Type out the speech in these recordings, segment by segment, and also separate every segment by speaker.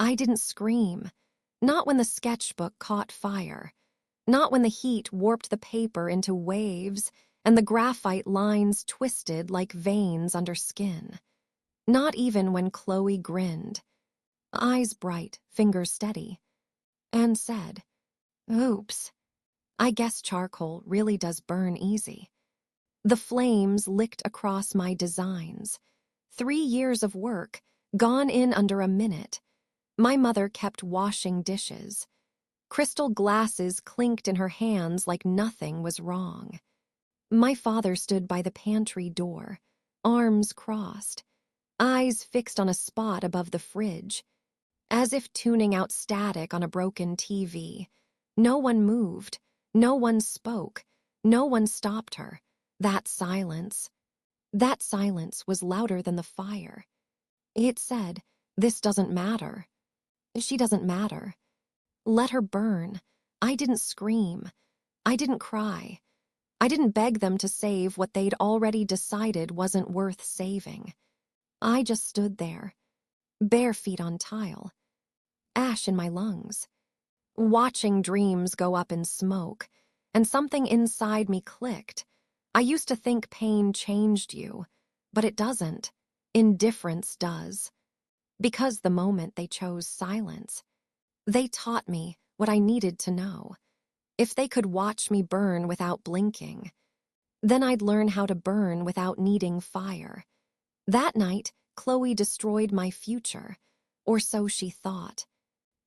Speaker 1: I didn't scream. Not when the sketchbook caught fire. Not when the heat warped the paper into waves and the graphite lines twisted like veins under skin. Not even when Chloe grinned, eyes bright, fingers steady, and said, "Oops, I guess charcoal really does burn easy." The flames licked across my designs. 3 years of work, gone in under a minute. My mother kept washing dishes. Crystal glasses clinked in her hands like nothing was wrong. My father stood by the pantry door, arms crossed, eyes fixed on a spot above the fridge, as if tuning out static on a broken TV. No one moved, no one spoke, no one stopped her. That silence was louder than the fire. It said, "This doesn't matter. She doesn't matter. Let her burn." I didn't scream. I didn't cry. I didn't beg them to save what they'd already decided wasn't worth saving. I just stood there, bare feet on tile, ash in my lungs, watching dreams go up in smoke, and something inside me clicked. I used to think pain changed you, but it doesn't. Indifference does. Because the moment they chose silence, they taught me what I needed to know. If they could watch me burn without blinking, then I'd learn how to burn without needing fire. That night, Chloe destroyed my future, or so she thought.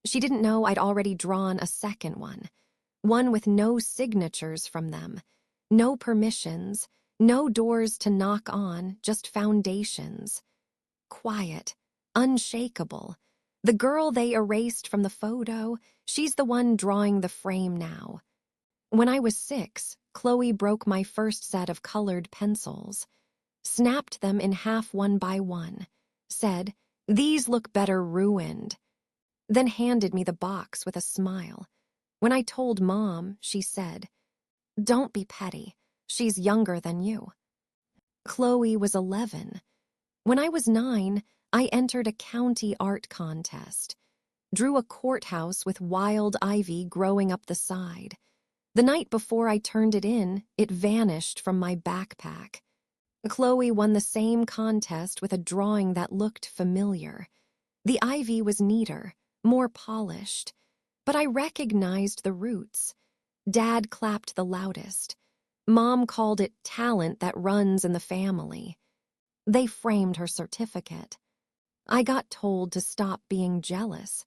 Speaker 1: She didn't know I'd already drawn a second one with no signatures from them, no permissions, no doors to knock on, just foundations. Quiet, unshakable. The girl they erased from the photo, she's the one drawing the frame now. When I was 6, Chloe broke my first set of colored pencils, snapped them in half one by one, said, "These look better ruined," then handed me the box with a smile. When I told Mom, she said, "Don't be petty. She's younger than you." Chloe was 11. When I was 9, I entered a county art contest, drew a courthouse with wild ivy growing up the side. The night before I turned it in, it vanished from my backpack. Chloe won the same contest with a drawing that looked familiar. The ivy was neater, more polished, but I recognized the roots. Dad clapped the loudest. Mom called it talent that runs in the family. They framed her certificate. I got told to stop being jealous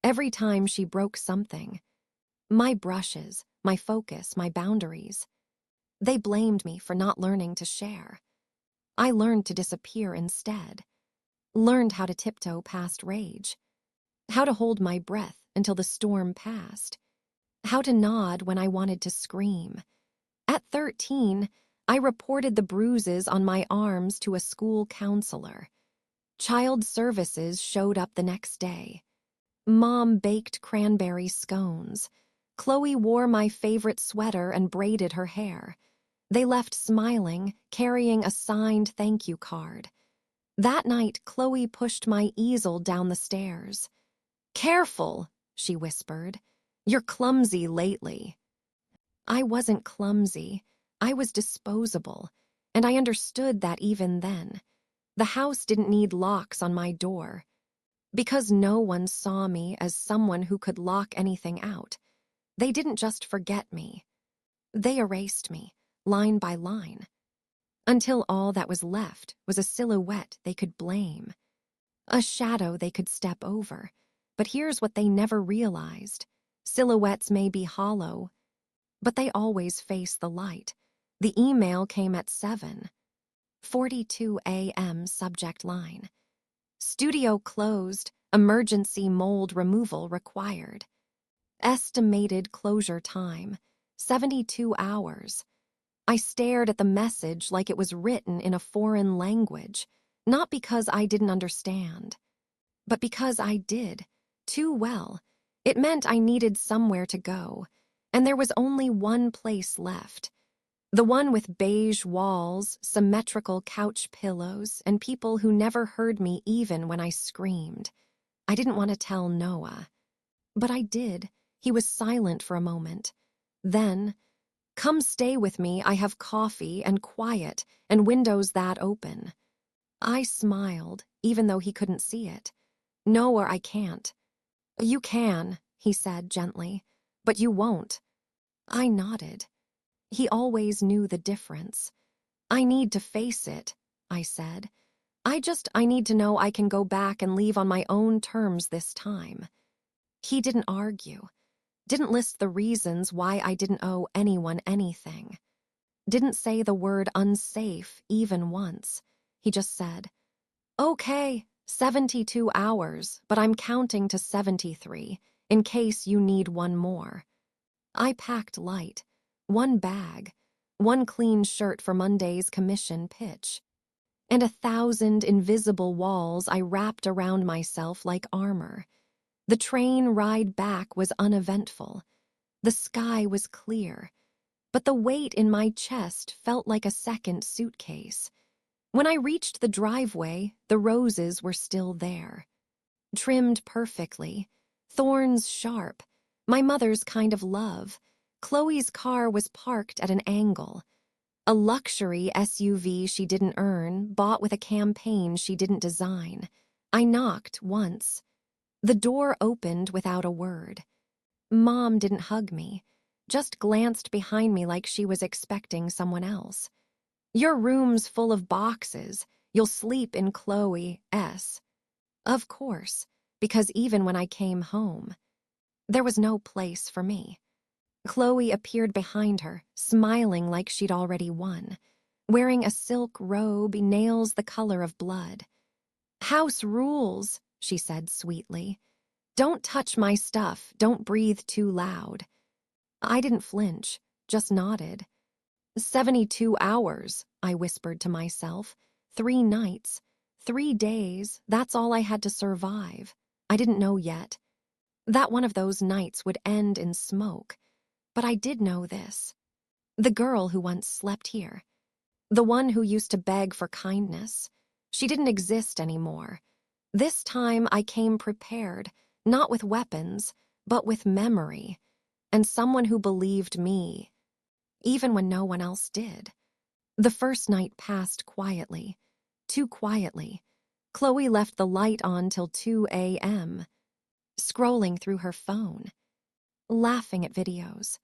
Speaker 1: every time she broke something. My brushes, my focus, my boundaries. They blamed me for not learning to share. I learned to disappear instead. Learned how to tiptoe past rage. How to hold my breath until the storm passed. How to nod when I wanted to scream. At 13, I reported the bruises on my arms to a school counselor. Child services showed up the next day. Mom baked cranberry scones. Chloe wore my favorite sweater and braided her hair. They left smiling, carrying a signed thank you card. That night, Chloe pushed my easel down the stairs. "Careful," she whispered. "You're clumsy lately." I wasn't clumsy. I was disposable, and I understood that even then. The house didn't need locks on my door. Because no one saw me as someone who could lock anything out, they didn't just forget me. They erased me, line by line, until all that was left was a silhouette they could blame. A shadow they could step over. But here's what they never realized. Silhouettes may be hollow, but they always face the light. The email came at 7:42 a.m. subject line. Studio closed, emergency mold removal required. Estimated closure time, 72 hours. I stared at the message like it was written in a foreign language, not because I didn't understand, but because I did, too well. It meant I needed somewhere to go, and there was only one place left. The one with beige walls, symmetrical couch pillows, and people who never heard me even when I screamed. I didn't want to tell Noah. But I did. He was silent for a moment. Then, "Come stay with me, I have coffee and quiet and windows that open." I smiled, even though he couldn't see it. "No, or I can't." "You can," he said gently, "but you won't." I nodded. He always knew the difference. "I need to face it," I said. I need to know I can go back and leave on my own terms this time." He didn't argue. Didn't list the reasons why I didn't owe anyone anything. Didn't say the word unsafe even once. He just said, "Okay, 72 hours, but I'm counting to 73, in case you need one more." I packed light. One bag. One clean shirt for Monday's commission pitch. And 1,000 invisible walls I wrapped around myself like armor. The train ride back was uneventful. The sky was clear. But the weight in my chest felt like a second suitcase. When I reached the driveway, the roses were still there. Trimmed perfectly. Thorns sharp. My mother's kind of love. Chloe's car was parked at an angle. A luxury SUV she didn't earn, bought with a campaign she didn't design. I knocked once. The door opened without a word. Mom didn't hug me, just glanced behind me like she was expecting someone else. "Your room's full of boxes. You'll sleep in Chloe's." Of course, because even when I came home, there was no place for me. Chloe appeared behind her, smiling like she'd already won, wearing a silk robe, nails the color of blood. "House rules," she said sweetly. "Don't touch my stuff, don't breathe too loud." I didn't flinch, just nodded. 72 hours, I whispered to myself. 3 nights, 3 days, that's all I had to survive. I didn't know yet. That one of those nights would end in smoke. But I did know this. The girl who once slept here. The one who used to beg for kindness. She didn't exist anymore. This time I came prepared, not with weapons, but with memory. And someone who believed me, even when no one else did. The first night passed quietly. Too quietly. Chloe left the light on till 2 a.m., scrolling through her phone, laughing at videos,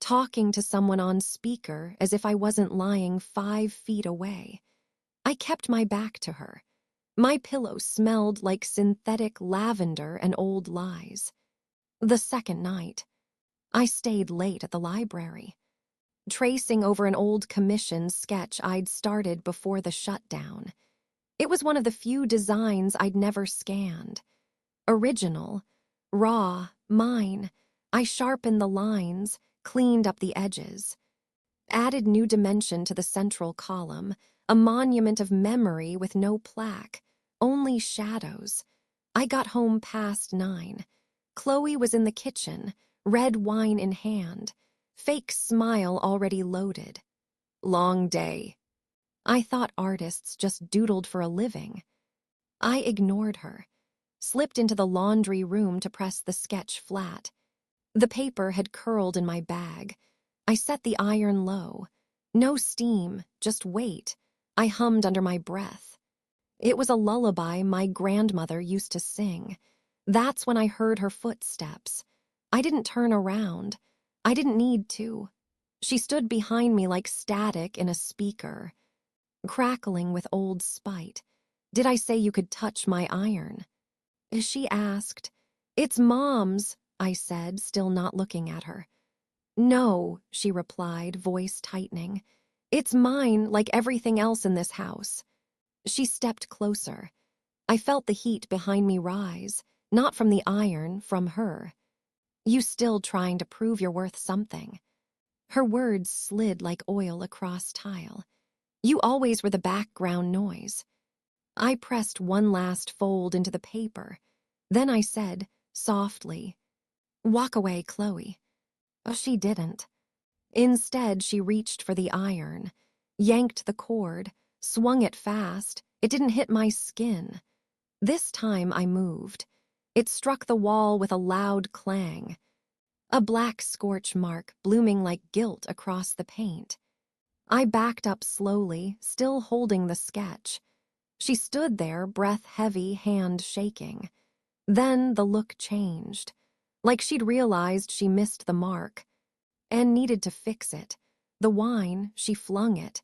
Speaker 1: talking to someone on speaker as if I wasn't lying 5 feet away. I kept my back to her. My pillow smelled like synthetic lavender and old lies. The second night, I stayed late at the library, tracing over an old commission sketch I'd started before the shutdown. It was one of the few designs I'd never scanned. Original, raw, mine. I sharpened the lines, cleaned up the edges, added new dimension to the central column, a monument of memory with no plaque, only shadows. I got home past 9. Chloe was in the kitchen, red wine in hand, fake smile already loaded. "Long day." I thought artists just doodled for a living. I ignored her, slipped into the laundry room to press the sketch flat. The paper had curled in my bag. I set the iron low. No steam, just weight. I hummed under my breath. It was a lullaby my grandmother used to sing. That's when I heard her footsteps. I didn't turn around. I didn't need to. She stood behind me like static in a speaker, crackling with old spite. "Did I say you could touch my iron?" She asked. "It's Mom's," I said, still not looking at her. "No," she replied, voice tightening. "It's mine, like everything else in this house." She stepped closer. I felt the heat behind me rise, not from the iron, from her. "You still trying to prove you're worth something." Her words slid like oil across tile. "You always were the background noise." I pressed one last fold into the paper. Then I said, softly, "Walk away, Chloe." She didn't. Instead, she reached for the iron, yanked the cord, swung it fast. It didn't hit my skin. This time I moved. It struck the wall with a loud clang, a black scorch mark blooming like guilt across the paint. I backed up slowly, still holding the sketch. She stood there, breath heavy, hand shaking. Then the look changed, like she'd realized she missed the mark and needed to fix it. The wine, she flung it.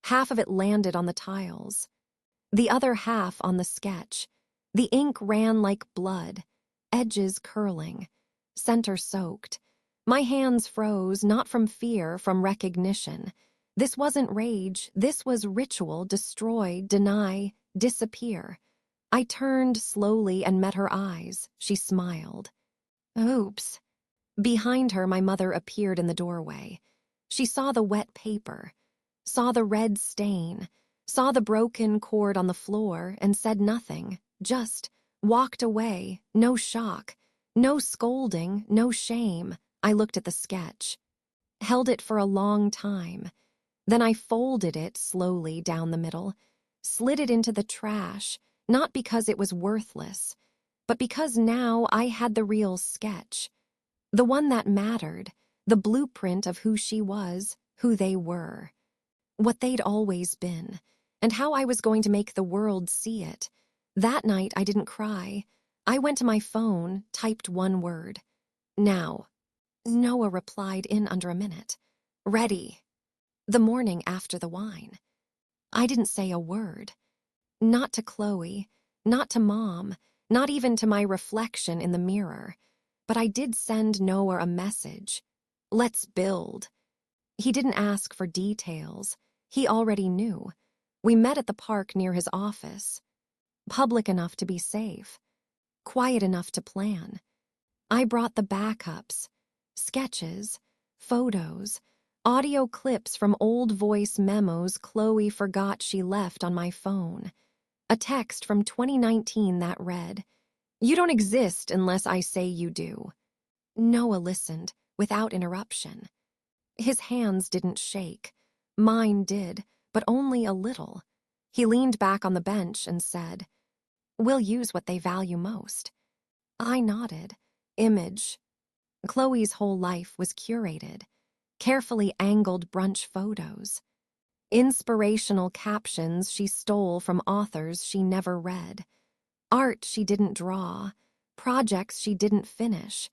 Speaker 1: Half of it landed on the tiles, the other half on the sketch. The ink ran like blood, edges curling, center soaked. My hands froze, not from fear, from recognition. This wasn't rage, this was ritual: destroy, deny, disappear. I turned slowly and met her eyes. She smiled. Oops. Behind her, my mother appeared in the doorway. She saw the wet paper, saw the red stain, saw the broken cord on the floor, and said nothing, just walked away. No shock, no scolding, no shame. I looked at the sketch, held it for a long time. Then I folded it slowly down the middle, slid it into the trash, not because it was worthless, but because now I had the real sketch, the one that mattered, the blueprint of who she was, who they were, what they'd always been, and how I was going to make the world see it. That night I didn't cry. I went to my phone, typed one word. Now. Noah replied in under a minute. Ready. The morning after the wine. I didn't say a word. Not to Chloe, not to Mom, not even to my reflection in the mirror. But I did send Noah a message. Let's build. He didn't ask for details. He already knew. We met at the park near his office. Public enough to be safe. Quiet enough to plan. I brought the backups. Sketches, photos, audio clips from old voice memos Chloe forgot she left on my phone. A text from 2019 that read, "You don't exist unless I say you do." Noah listened, without interruption. His hands didn't shake. Mine did, but only a little. He leaned back on the bench and said, "We'll use what they value most." I nodded. Image. Chloe's whole life was curated. Carefully angled brunch photos. Inspirational captions she stole from authors she never read. Art she didn't draw. Projects she didn't finish.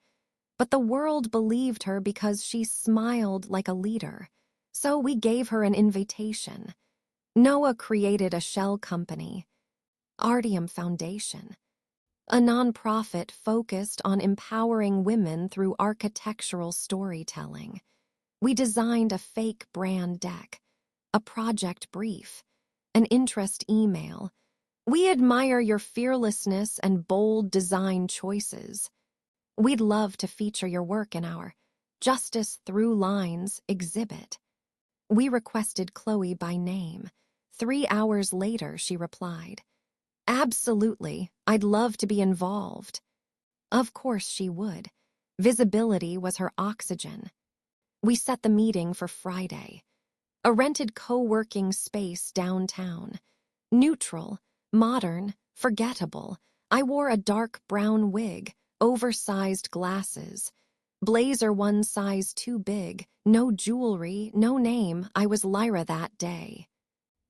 Speaker 1: But the world believed her because she smiled like a leader. So we gave her an invitation. Noah created a shell company, Artium Foundation, a nonprofit focused on empowering women through architectural storytelling. We designed a fake brand deck, a project brief, an interest email. We admire your fearlessness and bold design choices. We'd love to feature your work in our Justice Through Lines exhibit. We requested Chloe by name. 3 hours later, she replied, "Absolutely, I'd love to be involved." Of course she would. Visibility was her oxygen. We set the meeting for Friday. A rented co-working space downtown. Neutral, modern, forgettable. I wore a dark brown wig, oversized glasses. Blazer one size too big, no jewelry, no name. I was Lyra that day.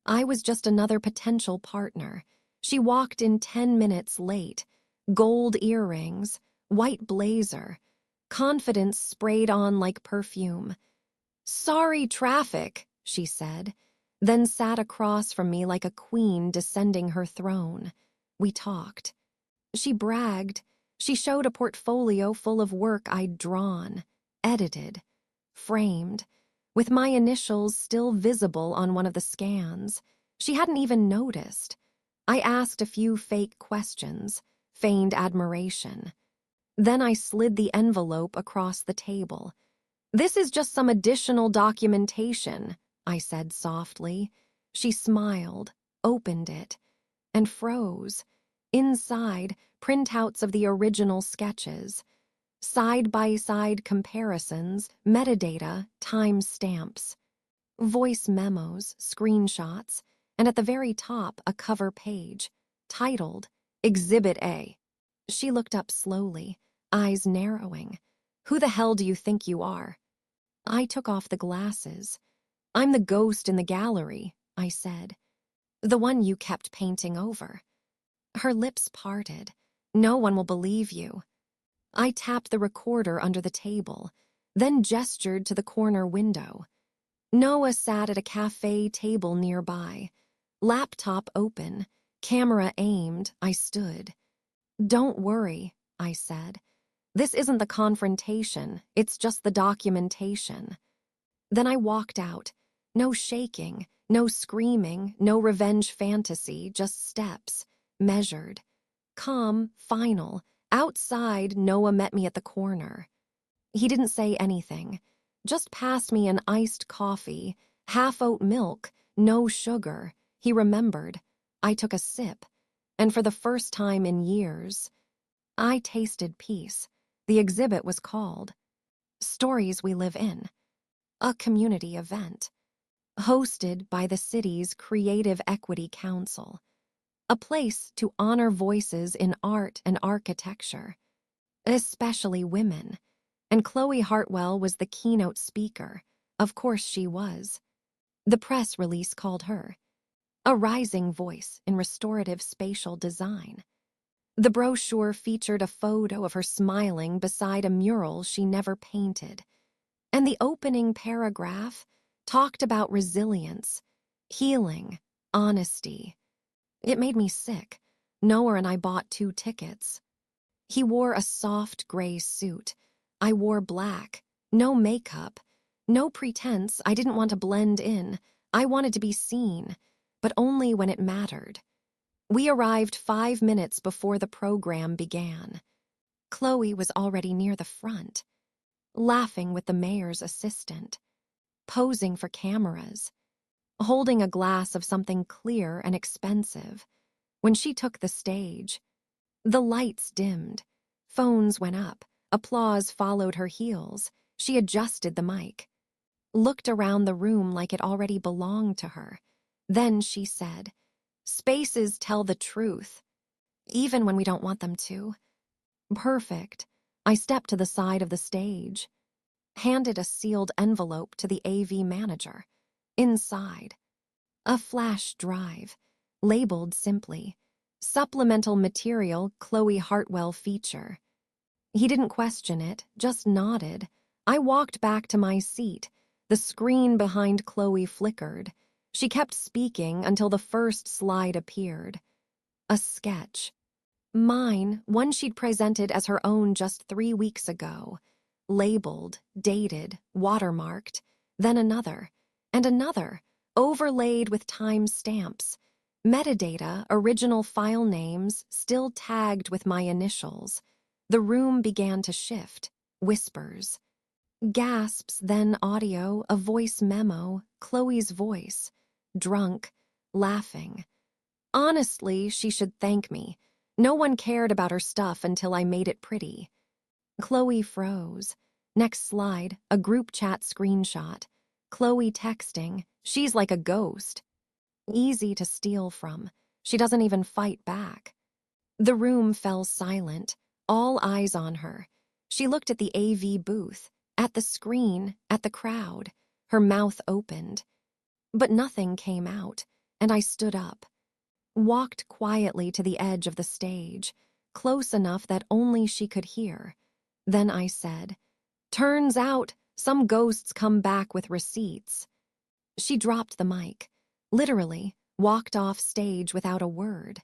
Speaker 1: I was just another potential partner. She walked in 10 minutes late. Gold earrings, white blazer. Confidence sprayed on like perfume. "Sorry, traffic," she said, then sat across from me like a queen descending her throne. We talked. She bragged. She showed a portfolio full of work I'd drawn, edited, framed, with my initials still visible on one of the scans. She hadn't even noticed. I asked a few fake questions, feigned admiration. Then I slid the envelope across the table. "This is just some additional documentation," I said softly. She smiled, opened it, and froze. Inside, printouts of the original sketches. Side-by-side comparisons, metadata, time stamps. Voice memos, screenshots, and at the very top, a cover page, titled Exhibit A. She looked up slowly, eyes narrowing. Who the hell do you think you are? I took off the glasses. I'm the ghost in the gallery, I said. The one you kept painting over. Her lips parted. No one will believe you. I tapped the recorder under the table, then gestured to the corner window. Noah sat at a cafe table nearby. Laptop open, camera aimed, I stood. Don't worry, I said. This isn't the confrontation, it's just the documentation. Then I walked out. No shaking, no screaming, no revenge fantasy, just steps, measured. Calm, final. Outside, Noah met me at the corner. He didn't say anything, just passed me an iced coffee, half-oat milk, no sugar. He remembered. I took a sip, and for the first time in years, I tasted peace. The exhibit was called Stories We Live In, a community event, hosted by the city's Creative Equity Council, a place to honor voices in art and architecture, especially women. And Chloe Hartwell was the keynote speaker. Of course she was. The press release called her a rising voice in restorative spatial design. The brochure featured a photo of her smiling beside a mural she never painted. And the opening paragraph talked about resilience, healing, honesty. It made me sick. Noah and I bought 2 tickets. He wore a soft gray suit. I wore black. No makeup. No pretense. I didn't want to blend in. I wanted to be seen, but only when it mattered. We arrived 5 minutes before the program began. Chloe was already near the front, laughing with the mayor's assistant, posing for cameras, holding a glass of something clear and expensive. When she took the stage, the lights dimmed, phones went up, applause followed her heels. She adjusted the mic, looked around the room like it already belonged to her. Then she said, "Spaces tell the truth, even when we don't want them to." Perfect. I stepped to the side of the stage, handed a sealed envelope to the AV manager. Inside, a flash drive, labeled simply, "Supplemental material Chloe Hartwell feature." He didn't question it, just nodded. I walked back to my seat. The screen behind Chloe flickered. She kept speaking until the first slide appeared. A sketch. Mine, one she'd presented as her own just 3 weeks ago. Labeled, dated, watermarked. Then another, and another, overlaid with time stamps. Metadata, original file names, still tagged with my initials. The room began to shift. Whispers. Gasps, then audio, a voice memo, Chloe's voice. Drunk, laughing. Honestly, she should thank me. No one cared about her stuff until I made it pretty. Chloe froze. Next slide, a group chat screenshot. Chloe texting, "She's like a ghost." Easy to steal from. She doesn't even fight back. The room fell silent, all eyes on her. She looked at the AV booth, at the screen, at the crowd. Her mouth opened. But nothing came out, and I stood up. Walked quietly to the edge of the stage, close enough that only she could hear. Then I said, "Turns out, some ghosts come back with receipts." She dropped the mic, literally, walked off stage without a word.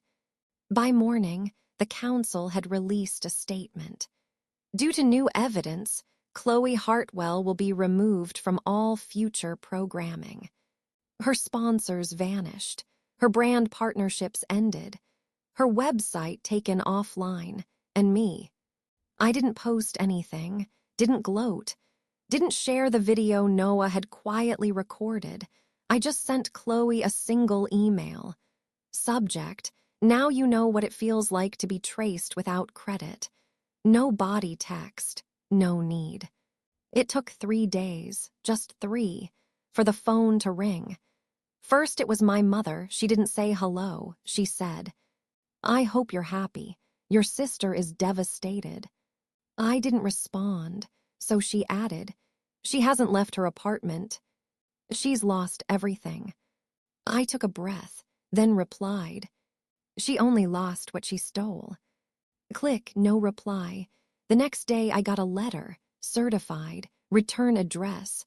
Speaker 1: By morning, the council had released a statement. Due to new evidence, Chloe Hartwell will be removed from all future programming. Her sponsors vanished. Her brand partnerships ended. Her website taken offline. And me. I didn't post anything, didn't gloat, didn't share the video Noah had quietly recorded. I just sent Chloe a single email. Subject, "Now you know what it feels like to be traced without credit." No body text, no need. It took 3 days, just 3, for the phone to ring. First it was my mother. She didn't say hello. She said, "I hope you're happy. Your sister is devastated." I didn't respond, so she added, "She hasn't left her apartment. She's lost everything." I took a breath, then replied, "She only lost what she stole." Click, no reply. The next day I got a letter, certified, return address,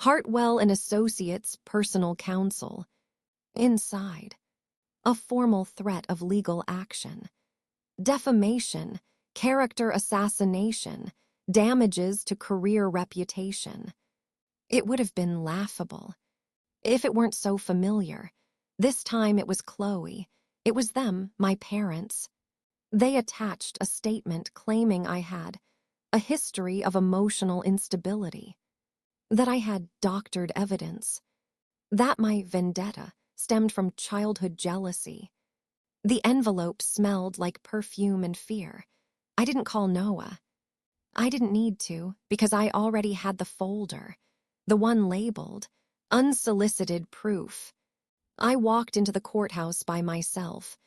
Speaker 1: Hartwell and Associates personal counsel. Inside, a formal threat of legal action. Defamation, character assassination, damages to career reputation. It would have been laughable if it weren't so familiar. This time it was Chloe. It was them, my parents. They attached a statement claiming I had a history of emotional instability, that I had doctored evidence, that my vendetta stemmed from childhood jealousy. The envelope smelled like perfume and fear. I didn't call Noah. I didn't need to, because I already had the folder, the one labeled unsolicited proof. I walked into the courthouse by myself.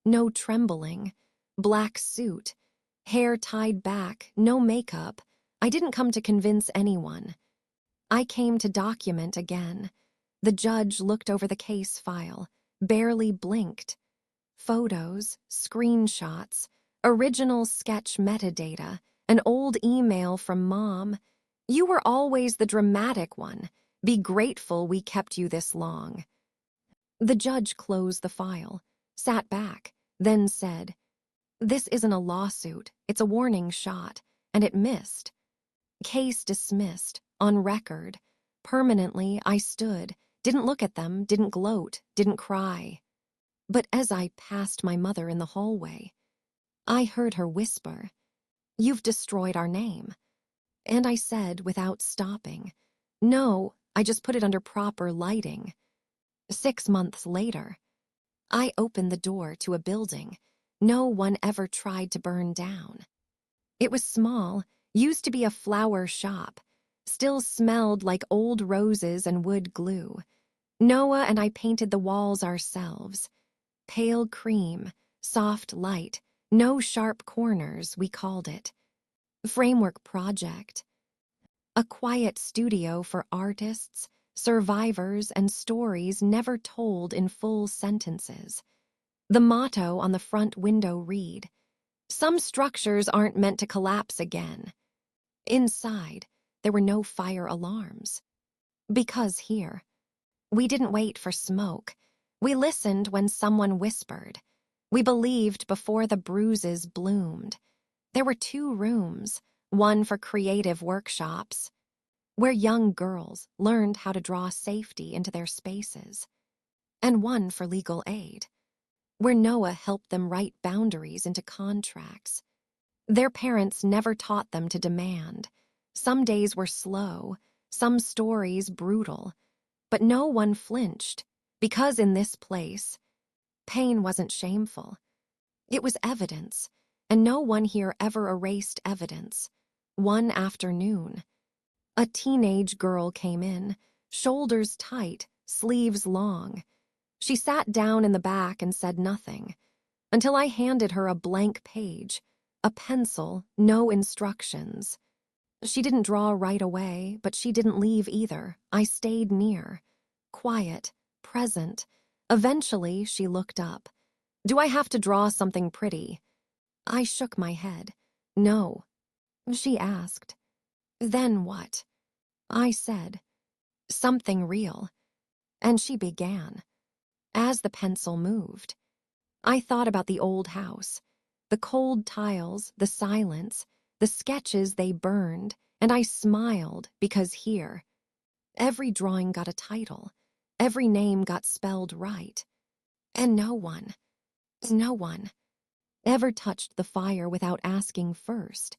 Speaker 1: No trembling. Black suit. Hair tied back. No makeup. I didn't come to convince anyone. I came to document again. The judge looked over the case file, barely blinked. Photos, screenshots, original sketch metadata, an old email from Mom. "You were always the dramatic one. Be grateful we kept you this long." The judge closed the file, sat back, then said, "This isn't a lawsuit, it's a warning shot," and it missed. Case dismissed, on record. Permanently, I stood, didn't look at them, didn't gloat, didn't cry. But as I passed my mother in the hallway, I heard her whisper, "You've destroyed our name." And I said, without stopping, "No, I just put it under proper lighting." 6 months later, I opened the door to a building no one ever tried to burn down. It was small, used to be a flower shop, still smelled like old roses and wood glue. Noah and I painted the walls ourselves. Pale cream, soft light, no sharp corners, we called it. Framework project. A quiet studio for artists, survivors, and stories never told in full sentences. The motto on the front window read, "Some structures aren't meant to collapse again." Inside, there were no fire alarms. Because here, we didn't wait for smoke. We listened when someone whispered. We believed before the bruises bloomed. There were 2 rooms, one for creative workshops, where young girls learned how to draw safety into their spaces, and one for legal aid, where Noah helped them write boundaries into contracts. Their parents never taught them to demand. Some days were slow, some stories brutal, but no one flinched, because in this place, pain wasn't shameful. It was evidence, and no one here ever erased evidence. One afternoon, a teenage girl came in, shoulders tight, sleeves long. She sat down in the back and said nothing, until I handed her a blank page, a pencil, no instructions. She didn't draw right away, but she didn't leave either. I stayed near, quiet, present. Eventually, she looked up. "Do I have to draw something pretty?" I shook my head. "No." She asked, "Then what?" I said, "Something real." And she began. As the pencil moved, I thought about the old house, the cold tiles, the silence, the sketches they burned, and I smiled because here, every drawing got a title, every name got spelled right, and no one ever touched the fire without asking first,